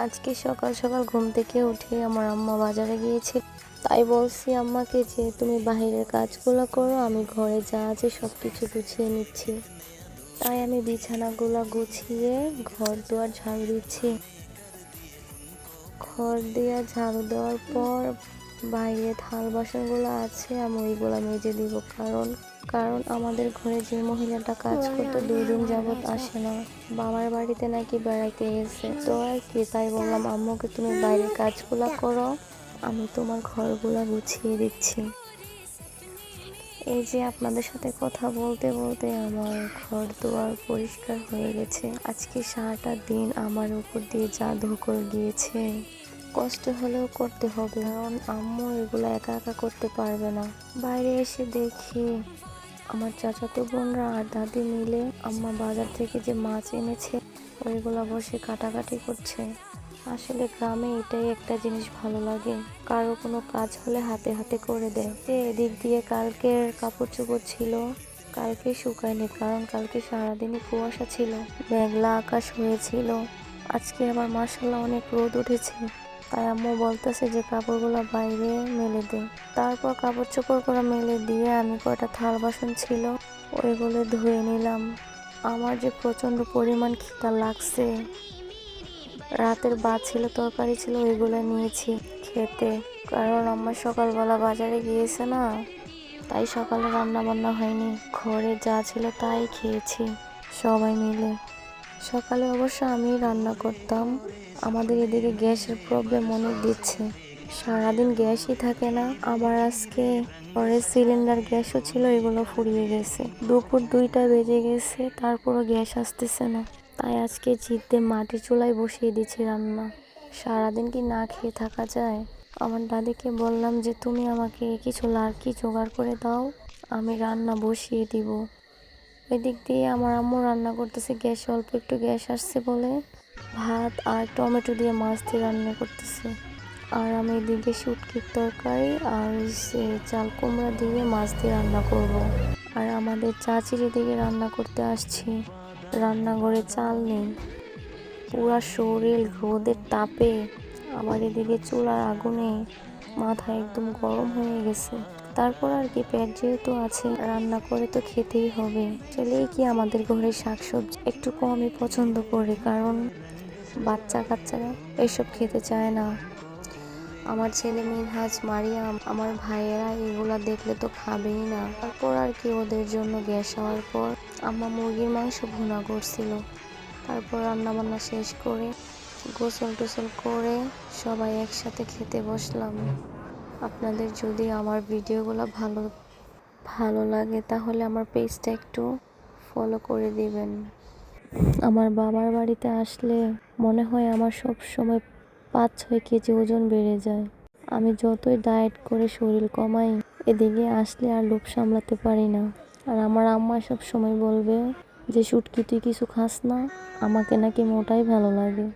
আজকে সকাল সকাল ঘুম থেকে উঠে আমার আম্মা বাজারে গিয়েছে। তাই বলছি আম্মাকে যে তুমি বাহিরের কাজগুলো করো, আমি ঘরে যা আছে সব কিছু গুছিয়ে নিচ্ছি। তাই আমি বিছানাগুলো গুছিয়ে ঘর দুয়ার ঝাড়ু দিচ্ছি। ঘর দিয়ে ঝাড়ু দেওয়ার পর বাইরে থাল বাসনগুলো আছে আমি ওইগুলো মেজে দিব, কারণ কারণ আমাদের ঘরে যে মহিলাটা কাজ করতে 2 দিন যাবত আসে না, বাবার বাড়িতে নাকি বেড়াইতে গেছে। তো আর কি, তাই বললাম আম্মুকে তুমি বাইরের কাজগুলো করো, আমি তোমার ঘরগুলো গুছিয়ে দিচ্ছি। এই যে আপনাদের সাথে কথা বলতে বলতে আমার ঘর দুয়ার পরিষ্কার হয়ে গেছে। আজকে সারাটা দিন আমার উপর দিয়ে জাদু করে গিয়েছে। কষ্ট হলেও করতে হবে, কারণ আম্মু এগুলো একা একা করতে পারবে না। বাইরে এসে দেখি আমার চাচাতো বোনরা আর দাদি মিলে আম্মা বাজার থেকে যে মাছ এনেছে ওইগুলা বসে কাটাকাটি করছে। আসলে গ্রামে এটাই একটা জিনিস ভালো লাগে, কারো কোনো কাজ হলে হাতে হাতে করে দেয়। যে এদিক দিয়ে কালকের কাপড় চোপড় ছিল, কালকে শুকায়নি, কারণ কালকে সারাদিনই কুয়াশা ছিল, মেঘলা আকাশ হয়েছিল। আজকে আবার মাশাআল্লাহ অনেক রোদ উঠেছে। তাই আম্মু বলতেছে যে কাপড়গুলো বাইরে মেলে দে। তারপর কাপড় চোপড় করে মেলে দিয়ে আমি কয়টা থাল বাসন ছিল ওইগুলো ধুয়ে নিলাম। আমার যে প্রচণ্ড পরিমাণ খিদা লাগছে, রাতের ভাত ছিল, তরকারি ছিল, ওইগুলো নিয়েছি খেতে। কারণ আমার সকালবেলা বাজারে গিয়েছে না, তাই সকালে রান্না বান্না হয়নি, ঘরে যা ছিল তাই খেয়েছি সবাই মিলে। সকালে অবশ্য আমি রান্না করতাম। আমাদের এদিকে গ্যাসের প্রবলেম অনেক দিচ্ছে, সারাদিন গ্যাসই থাকে না। আবার আজকে পরে সিলিন্ডার গ্যাসও ছিল, এগুলো ফুরিয়ে গেছে। দুপুর 2টা বেজে গেছে, তারপরও গ্যাস আসতেছে না। তাই আজকে জিদ্দে মাটির চুলায় বসিয়ে দিচ্ছি রান্না। সারাদিন কি না খেয়ে থাকা যায়? আমার দাদিকে বললাম যে তুমি আমাকে কিছু লার্কি জোগাড় করে দাও, আমি রান্না বসিয়ে দিব। ওই দিক দিয়ে আমার আম্মু রান্না করতেছে, গ্যাসে অল্প একটু গ্যাস আসছে বলে ভাত আর টমেটো দিয়ে মাছ দিয়ে রান্না করতেছে। আর আমি এদিকে শুটকির তরকারি আর চাল কুমড়া দিয়ে মাছ দিয়ে রান্না করব। আর আমাদের চাচির এদিকে রান্না করতে আসছি, রান্নাঘরে চাল নেই, পুরা শরীর রোদের তাপে আমার এদিকে চুলার আগুনে মাথা একদম গরম হয়ে গেছে। তারপর আর কি, পেট যেহেতু আছে রান্না করে তো খেতেই হবে। চলেই কি আমাদের ঘরে শাকসবজি একটু কমই পছন্দ করে, কারণ বাচ্চা কাচ্চারা এসব খেতে চায় না। আমার ছেলে মিনহাজ, মারিয়াম, আমার ভাইয়েরা এগুলা দেখলে তো খাবেই না। তারপর আর কি, ওদের জন্য গ্যাস হওয়ার পর আম্মা মুরগির মাংস ভুনা করছিল। তারপর রান্না বান্না শেষ করে গোসল টোসল করে সবাই একসাথে খেতে বসলাম। আপনাদের যদি আমার ভিডিওগুলো ভালো লাগে তাহলে আমার পেজটা একটু ফলো করে দিবেন। আমার বাবার বাড়িতে আসলে মনে হয় আমার সব সময় 5-6 কেজি ওজন বেড়ে যায়। আমি যতই ডায়েট করে শরীর কমাই, এদিকে আসলে আর লোভ সামলাতে পারি না। আর আমার আম্মা সব সময় বলবে যে শুটকি তুই কিছু খাস না, আমাকে নাকি মোটাই ভালো লাগে।